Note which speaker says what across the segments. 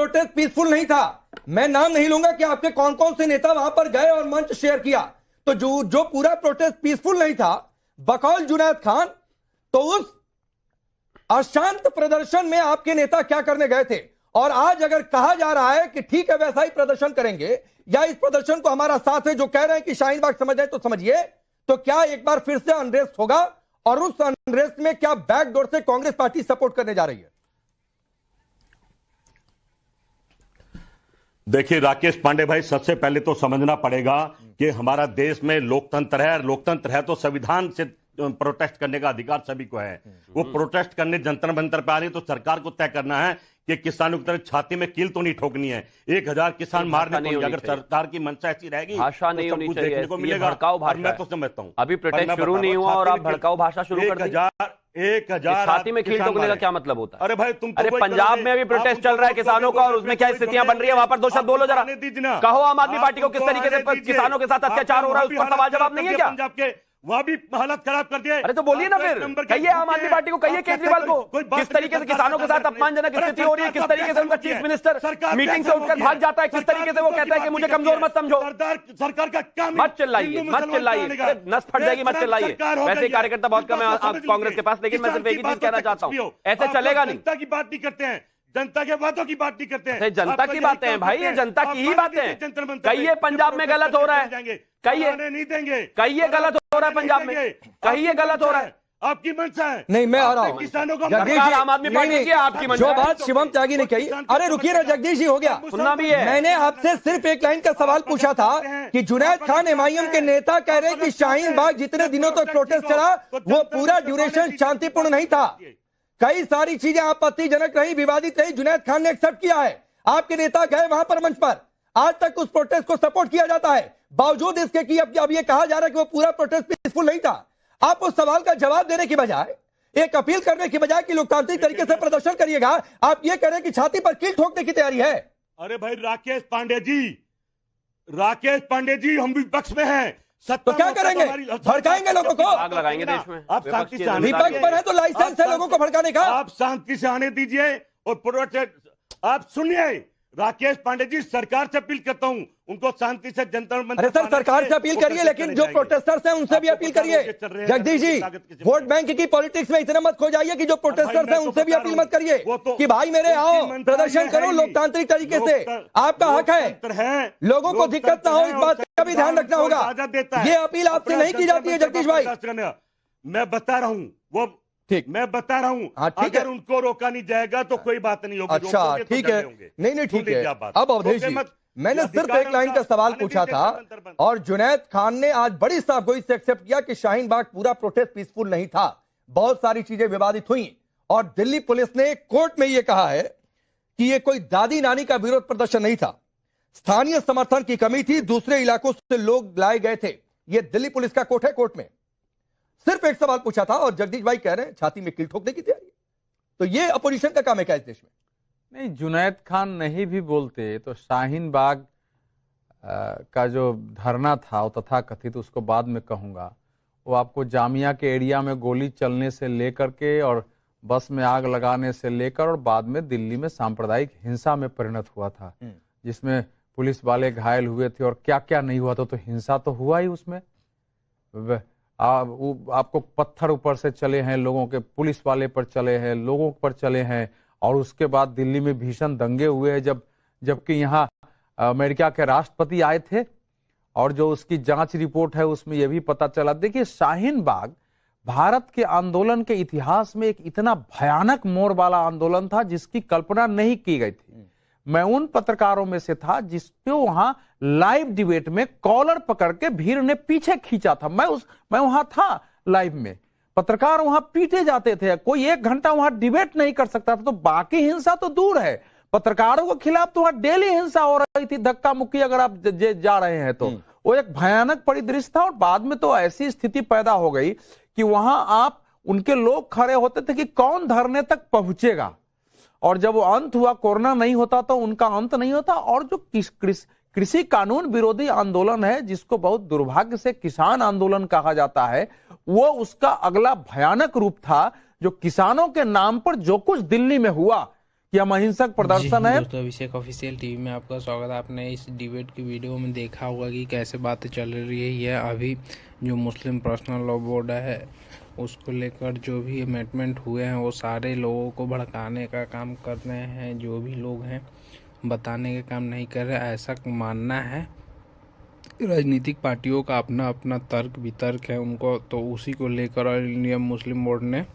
Speaker 1: Protest peaceful नहीं था। मैं नाम नहीं लूंगा कि आपके कौन कौन से नेता वहां पर गए और मंच शेयर किया। तो जो पूरा प्रोटेस्ट पीसफुल नहीं था, बकौल जुनैद खान, तो उस अशांत प्रदर्शन में आपके नेता क्या करने गए थे? और आज अगर कहा जा रहा है कि ठीक है वैसा ही प्रदर्शन करेंगे या इस प्रदर्शन को हमारा साथ है, जो कह रहे हैं कि शाहीन बाग समझ रहे तो समझिए, तो क्या एक बार फिर से अनरेस्ट होगा? और उस अनरेस्ट में क्या बैकडोर से कांग्रेस पार्टी सपोर्ट करने जा रही है?
Speaker 2: देखिए राकेश पांडे भाई, सबसे पहले तो समझना पड़ेगा कि हमारा देश में लोकतंत्र है, और लोकतंत्र है तो संविधान से प्रोटेस्ट करने का अधिकार सभी को है। वो प्रोटेस्ट करने जंतर मंतर पे आ रही है तो सरकार को तय करना है कि किसानों की तरह छाती में कील तो नहीं ठोकनी है। 1000 किसान मारने को, अगर सरकार की मंशा ऐसी रहेगी
Speaker 3: भाषा नहीं होनी चाहिए, देखने को मिलेगा। भड़काऊ भाषा,
Speaker 2: मैं तो समझता हूं
Speaker 3: अभी प्रोटेस्ट शुरू नहीं हुआ और आप भड़काऊ भाषा शुरू कर दी।
Speaker 2: 1000
Speaker 3: छाती में कील ठोकने का क्या मतलब होता है?
Speaker 2: अरे भाई तुम
Speaker 3: अरे पंजाब में अभी प्रोटेस्ट चल रहा है किसानों का, और उसमें क्या स्थितियां बन रही है वहां पर? 2 शब्द बोलो जरा, कहो आम आदमी पार्टी को किस तरीके से किसानों के साथ अत्याचार हो रहा है, उस पर सवाल जवाब नहीं है क्या?
Speaker 2: पंजाब के वहां भी हालत खराब कर दिए।
Speaker 3: अरे तो बोलिए ना फिर, कहिए आम आदमी पार्टी को, कहिए केजरीवाल को, किस तरीके से किसानों के साथ अपमानजनक स्थिति हो रही है, किस तरीके से उनका चीफ मिनिस्टर मीटिंग से उठकर भाग जाता है, किस तरीके से वो कहता है कि मुझे कमजोर मत समझो।
Speaker 2: सरकार का काम,
Speaker 3: मत चिल्लाइए, मत चिल्लाइए, नस फट जाएगी, मत चिल्लाइए। वैसे कार्यकर्ता बहुत कम है आप कांग्रेस के पास, लेकिन मैं सिर्फ एक ही चीज कहना चाहता हूँ, ऐसे चलेगा नहीं।
Speaker 2: जनता की बात नहीं करते हैं, जनता के बातों की बात नहीं करते हैं।
Speaker 3: जनता की बातें हैं भाई, ये जनता की ही बातें हैं। कहिए पंजाब में गलत हो रहा है, कहिए
Speaker 2: नहीं देंगे,
Speaker 3: कहिए गलत हो रहा है पंजाब में, कहिए गलत हो रहा है।
Speaker 2: आपकी मंशा है।
Speaker 1: नहीं, मैं आ रहा हूं।
Speaker 2: किसानों को
Speaker 3: आम आदमी पार्टी की आपकी मंशा
Speaker 1: जो बात शिवम त्यागी ने कही, अरे रुकिए ना जगदीश जी, हो गया,
Speaker 3: सुनना भी है।
Speaker 1: मैंने आपसे सिर्फ एक लाइन का सवाल पूछा था कि जुनैद खान एमआईएम के नेता कह रहे कि शाहीन बाग जितने दिनों तक प्रोटेस्ट चला वो पूरा ड्यूरेशन शांतिपूर्ण नहीं था, कई सारी चीजें आपत्तिजनक रही, विवादित रही, जुनैद खान ने एक्सेप्ट किया है। आपके नेता गए वहां पर मंच पर, आज तक उस प्रोटेस्ट को सपोर्ट किया जाता है, बावजूद इसके कि अब ये कहा जा रहा है कि वो पूरा प्रोटेस्ट पीसफुल नहीं था। आप उस सवाल का जवाब देने की बजाय, एक अपील करने की बजाय कि लोकतांत्रिक तरीके से प्रदर्शन करिएगा, आप ये कह रहे हैं कि छाती पर कील ठोकने की तैयारी है।
Speaker 2: अरे भाई राकेश पांडे जी, हम विपक्ष में हैं,
Speaker 1: तो क्या करेंगे? भड़काएंगे लोगों को,
Speaker 3: आग लगाएंगे देश में।
Speaker 2: आप शांति से
Speaker 1: विपक्ष पर है तो लाइसेंस है लोगों को भड़काने का।
Speaker 2: आप शांति से आने दीजिए और प्रोटेस्ट आप सुनिए। राकेश पांडे जी, सरकार से अपील करता हूं, उनको शांति से जंतर मंतर।
Speaker 1: अरे सर, सरकार से अपील करिए, लेकिन जो प्रोटेस्टर्स हैं उनसे भी अपील करिए। जगदीश जी, वोट बैंक की पॉलिटिक्स में इतना मत खो जाइए कि जो प्रोटेस्टर्स हैं उनसे भी अपील मत करिए कि भाई मेरे आओ, प्रदर्शन करो लोकतांत्रिक तरीके से, आपका हक है, लोगों को दिक्कत ना हो, इस बात का भी ध्यान रखना होगा। ये अपील आपसे नहीं की जाती है जगदीश भाई।
Speaker 2: मैं बता रहा हूं, वो
Speaker 1: ठीक,
Speaker 2: मैं बता रहा हूं, अगर उनको रोका नहीं जाएगा तो कोई बात नहीं होगी।
Speaker 1: अच्छा ठीक है, नहीं ठीक है। अब अवधेश जी, मैंने सिर्फ एक लाइन का सवाल पूछा था और जुनैद खान ने आज बड़ी साफगोई से एक्सेप्ट किया कि शाहीन बाग पूरा प्रोटेस्ट पीसफुल नहीं था, बहुत सारी चीजें विवादित हुई, और दिल्ली पुलिस ने कोर्ट में यह कहा है कि यह कोई दादी नानी का विरोध प्रदर्शन नहीं था, स्थानीय समर्थन की कमी थी, दूसरे इलाकों से लोग लाए गए थे। यह दिल्ली पुलिस का कोर्ट है, कोर्ट में सिर्फ एक सवाल पूछा था और जगदीश भाई कह रहे हैं छाती में कील ठोकने की तैयारी। तो ये अपोजिशन का काम है क्या इस देश में?
Speaker 4: नहीं, जुनैद खान नहीं भी बोलते तो शाहीन बाग का जो धरना था वो तथा कथित, उसको बाद में कहूंगा, वो आपको जामिया के एरिया में गोली चलने से लेकर के और बस में आग लगाने से लेकर और बाद में दिल्ली में सांप्रदायिक हिंसा में परिणत हुआ था, जिसमें पुलिस वाले घायल हुए थे और क्या क्या नहीं हुआ था। तो हिंसा तो हुआ ही उसमें, आपको पत्थर ऊपर से चले हैं लोगों के, पुलिस वाले पर चले हैं, लोगों पर चले हैं, और उसके बाद दिल्ली में भीषण दंगे हुए हैं जबकि यहाँ अमेरिका के राष्ट्रपति आए थे, और जो उसकी जांच रिपोर्ट है उसमें यह भी पता चला। देखिए, शाहीन बाग भारत के आंदोलन के इतिहास में एक इतना भयानक मोड़ वाला आंदोलन था जिसकी कल्पना नहीं की गई थी। मैं उन पत्रकारों में से था जिसपे वहां लाइव डिबेट में कॉलर पकड़ के भीड़ ने पीछे खींचा था। मैं वहां था लाइव में, पत्रकार वहां पीटे जाते थे, कोई 1 घंटा वहां डिबेट नहीं कर सकता था। तो बाकी हिंसा तो दूर है, पत्रकारों के खिलाफ तो वहां डेली हिंसा हो रही थी, धक्का मुक्की अगर आप जा रहे हैं तो वो एक भयानक परिदृश्य था। और बाद में तो ऐसी स्थिति पैदा हो गई कि वहां आप उनके लोग खड़े होते थे कि कौन धरने तक पहुंचेगा, और जब वो अंत हुआ, कोरोना नहीं होता तो उनका अंत नहीं होता। और जो कृषि कानून विरोधी आंदोलन है, जिसको बहुत दुर्भाग्य से किसान आंदोलन कहा जाता है, वो उसका अगला भयानक रूप था, जो किसानों के नाम पर जो कुछ दिल्ली में हुआ, कि हम अहिंसक प्रदर्शन है।
Speaker 5: दोस्तों, अभिषेक ऑफिशियल टीवी में आपका स्वागत है। आपने इस डिबेट की वीडियो में देखा होगा कि कैसे बातें चल रही है। यह अभी जो मुस्लिम पर्सनल लॉ बोर्ड है उसको लेकर जो भी अमेंडमेंट हुए हैं वो सारे लोगों को भड़काने का काम कर रहे हैं। जो भी लोग हैं बताने का काम नहीं कर रहे, ऐसा मानना है। राजनीतिक पार्टियों का अपना अपना तर्क वितर्क है उनको, तो उसी को लेकर ऑल इंडिया मुस्लिम बोर्ड ने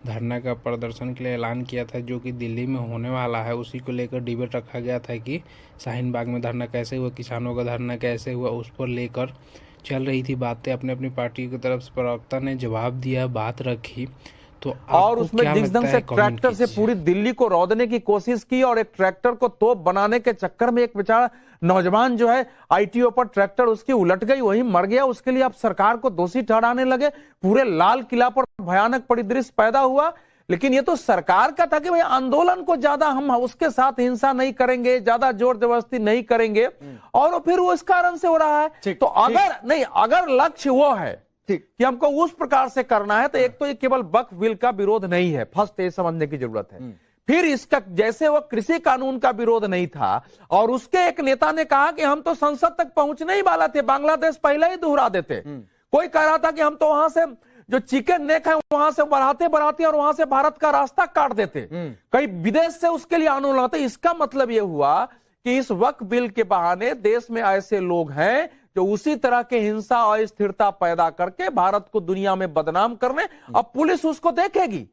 Speaker 5: धरना का प्रदर्शन के लिए ऐलान किया था, जो कि दिल्ली में होने वाला है। उसी को लेकर डिबेट रखा गया था कि शाहीन बाग में धरना कैसे हुआ, किसानों का धरना कैसे हुआ, उस पर लेकर चल रही थी बातें। अपने अपनी पार्टी की तरफ से प्रवक्ता ने जवाब दिया, बात रखी। तो
Speaker 4: और उसमें जिस ढंग से ट्रैक्टर से पूरी दिल्ली को रौदने की कोशिश की और एक ट्रैक्टर को तोप बनाने के चक्कर में एक बेचारा नौजवान जो है आईटीओ पर ट्रैक्टर उसकी उलट गई, वही मर गया। उसके लिए आप सरकार को दोषी ठहराने लगे। पूरे लाल किला पर भयानक परिदृश्य पैदा हुआ। लेकिन ये तो सरकार का था कि भाई आंदोलन को ज्यादा हम उसके साथ हिंसा नहीं करेंगे, ज्यादा जोर जबरदस्ती नहीं करेंगे, और फिर वो इस कारण से हो रहा है। तो अगर लक्ष्य वो है कि हमको उस प्रकार से करना है, तो एक तो ये केवल वक्फ बिल का विरोध नहीं है, फर्स्ट ये समझने की जरूरत है। फिर इसका जैसे वो कृषि कानून का विरोध नहीं था, और उसके एक नेता ने कहा कि हम तो संसद तक पहुंचने ही वाला थे, बांग्लादेश पहले ही दोहरा देते। कोई कह रहा था कि हम तो वहां से जो चिकन नेक है वहां से बढ़ाते बढ़ाते और वहां से भारत का रास्ता काट देते। कई विदेश से उसके लिए आंदोलन होते। इसका मतलब यह हुआ कि इस वक्फ बिल के बहाने देश में ऐसे लोग हैं जो उसी तरह के हिंसा और अस्थिरता पैदा करके भारत को दुनिया में बदनाम करने। अब पुलिस उसको देखेगी।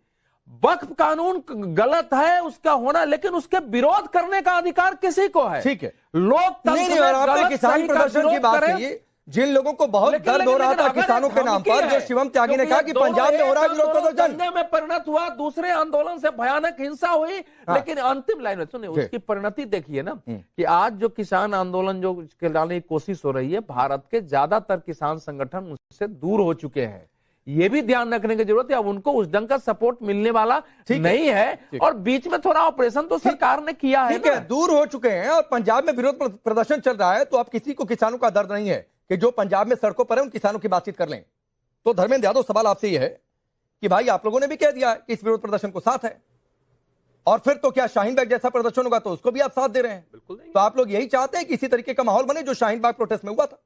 Speaker 4: वक्फ कानून गलत है उसका होना, लेकिन उसके विरोध करने का अधिकार किसी को है।
Speaker 1: ठीक है,
Speaker 4: लोकतंत्र में
Speaker 1: किसान प्रदर्शन की बात की, जिन लोगों को बहुत दर्द हो रहा था किसानों के नाम पर, जो शिवम त्यागी ने कहा कि पंजाब में हो रहा है विरोध प्रदर्शन
Speaker 4: में परिणत हुआ, दूसरे आंदोलन से भयानक हिंसा हुई। लेकिन अंतिम लाइन में सुनिए उसकी परिणति देखिए ना, कि आज जो किसान आंदोलन जो चलाने की कोशिश हो रही है, भारत के ज्यादातर किसान संगठन उससे दूर हो चुके हैं। ये भी ध्यान रखने की जरूरत है। अब उनको उस ढंग का सपोर्ट मिलने वाला नहीं है। और बीच में थोड़ा ऑपरेशन तो सरकार ने किया है,
Speaker 1: दूर हो चुके हैं और पंजाब में विरोध प्रदर्शन चल रहा है। तो अब किसी को किसानों का दर्द नहीं है कि जो पंजाब में सड़कों पर है उन किसानों की बातचीत कर लें। तो धर्मेंद्र यादव, सवाल आपसे यह है कि भाई आप लोगों ने भी कह दिया कि इस विरोध प्रदर्शन को साथ है, और फिर तो क्या शाहीन बाग जैसा प्रदर्शन होगा तो उसको भी आप साथ दे रहे हैं?
Speaker 4: बिल्कुल नहीं।
Speaker 1: तो आप लोग यही चाहते हैं कि इसी तरीके का माहौल बने जो शाहीन बाग प्रोटेस्ट में हुआ था?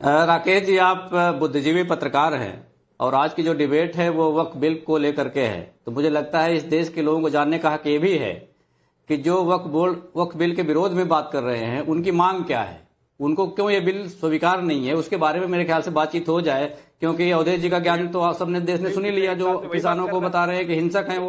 Speaker 6: राकेश जी, आप बुद्धिजीवी पत्रकार हैं और आज की जो डिबेट है वो वक्फ बिल को लेकर के है। तो मुझे लगता है इस देश के लोगों को जानने का हक ये भी है कि जो वक्फ बिल के विरोध में बात कर रहे हैं उनकी मांग क्या है, उनको क्यों ये बिल स्वीकार नहीं है, उसके बारे में मेरे ख्याल से बातचीत हो जाए। क्योंकि अवधेश जी का ज्ञान तो सबने देश ने सुन ही लिया। जो किसानों को बता रहे हैं कि हिंसक हैं,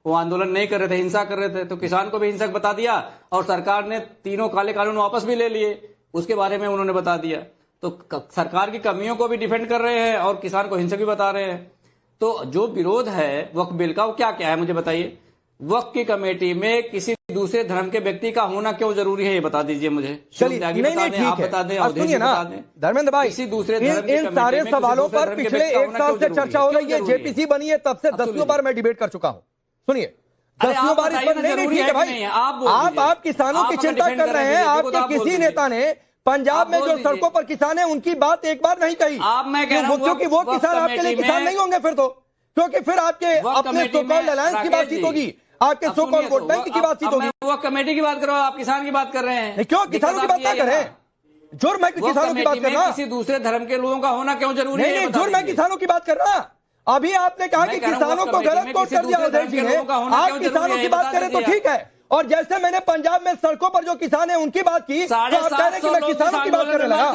Speaker 6: वो आंदोलन नहीं कर रहे थे, हिंसा कर रहे थे, तो किसान को भी हिंसक बता दिया। और सरकार ने तीनों काले कानून वापस भी ले लिए, उसके बारे में उन्होंने बता दिया। तो सरकार की कमियों को भी डिफेंड कर रहे हैं और किसान को हिंसक भी बता रहे हैं। तो जो विरोध है वक्फ बिल का वो क्या क्या है मुझे बताइए। वक्फ की कमेटी में किसी दूसरे धर्म के व्यक्ति का होना क्यों जरूरी है, ये बता दीजिए मुझे।
Speaker 1: चलिए, आप बता दें, सुनिए ना धर्मेंद्र भाई, किसी दूसरे इन सारे सवालों पर पिछले 1 साल से चर्चा हो रही है। जेपीसी बनी है तब से 10वीं बार मैं डिबेट कर चुका हूं। सुनिए, 10वीं बार इस पर नहीं ठीक है भाई। आप किसानों की चिंता कर रहे हैं। आपके किसी नेता ने पंजाब में जो सड़कों पर किसान है उनकी बात एक बार नहीं कही, क्योंकि वो किसान आपके लिए किसान नहीं होंगे फिर तो, क्योंकि फिर आपके अपने सो कॉल्ड अलायंस की बातचीत होगी, आपके सो कॉल्ड वोट बैंक की बातचीत होगी।
Speaker 6: वो कमेटी की बात करो, आप किसान की बात कर रहे हैं।
Speaker 1: क्यों किसानों की बात क्या करें? जुर्म है किसानों की बात करना।
Speaker 6: किसी दूसरे धर्म के लोगों का होना क्यों जरूरी है?
Speaker 1: नहीं, जुर्म है किसानों की बात करना। अभी आपने कहा कि किसानों को गलत कोट कर दिया अवधेश जी ने। आप किसानों की बात करें तो ठीक है, और जैसे मैंने पंजाब में सड़कों पर जो किसान है उनकी बात की, तो आप कह रहे हैं कि मैं किसानों की बात करने लगा।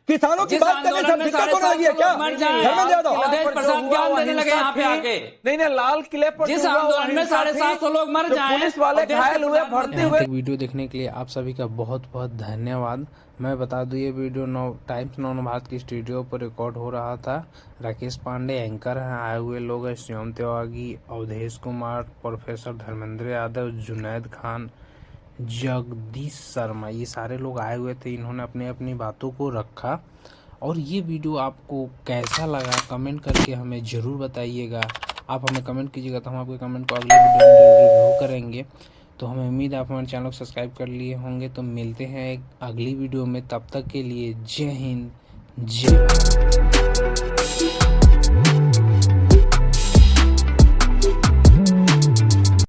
Speaker 1: किसानों की बात करने से दिक्कत होने लगी है क्या? धर्मेंद्र यादव
Speaker 6: ज्ञान देने लगे यहाँ पे आके।
Speaker 4: नहीं, लाल किले पर
Speaker 6: जिस आंदोलन में 750 लोग मर जाएं,
Speaker 4: पुलिस वाले घायल हुए, भर्ती हुए।
Speaker 5: वीडियो देखने के लिए आप सभी का बहुत बहुत धन्यवाद। मैं बता दूं ये वीडियो टाइम्स नव भारत की स्टूडियो पर रिकॉर्ड हो रहा था। राकेश पांडे एंकर हैं, आए हुए लोग हैं शिवम त्यागी, अवधेश कुमार, प्रोफेसर धर्मेंद्र यादव, जुनैद खान, जगदीश शर्मा, ये सारे लोग आए हुए थे। इन्होंने अपनी अपनी बातों को रखा। और ये वीडियो आपको कैसा लगा कमेंट करके हमें ज़रूर बताइएगा। आप हमें कमेंट कीजिएगा तो हम आपके कमेंट को अगले वीडियो में रिव्यू करेंगे। तो हमें उम्मीद है आप हमारे चैनल को सब्सक्राइब कर लिए होंगे। तो मिलते हैं एक अगली वीडियो में, तब तक के लिए जय हिंद, जय भारत।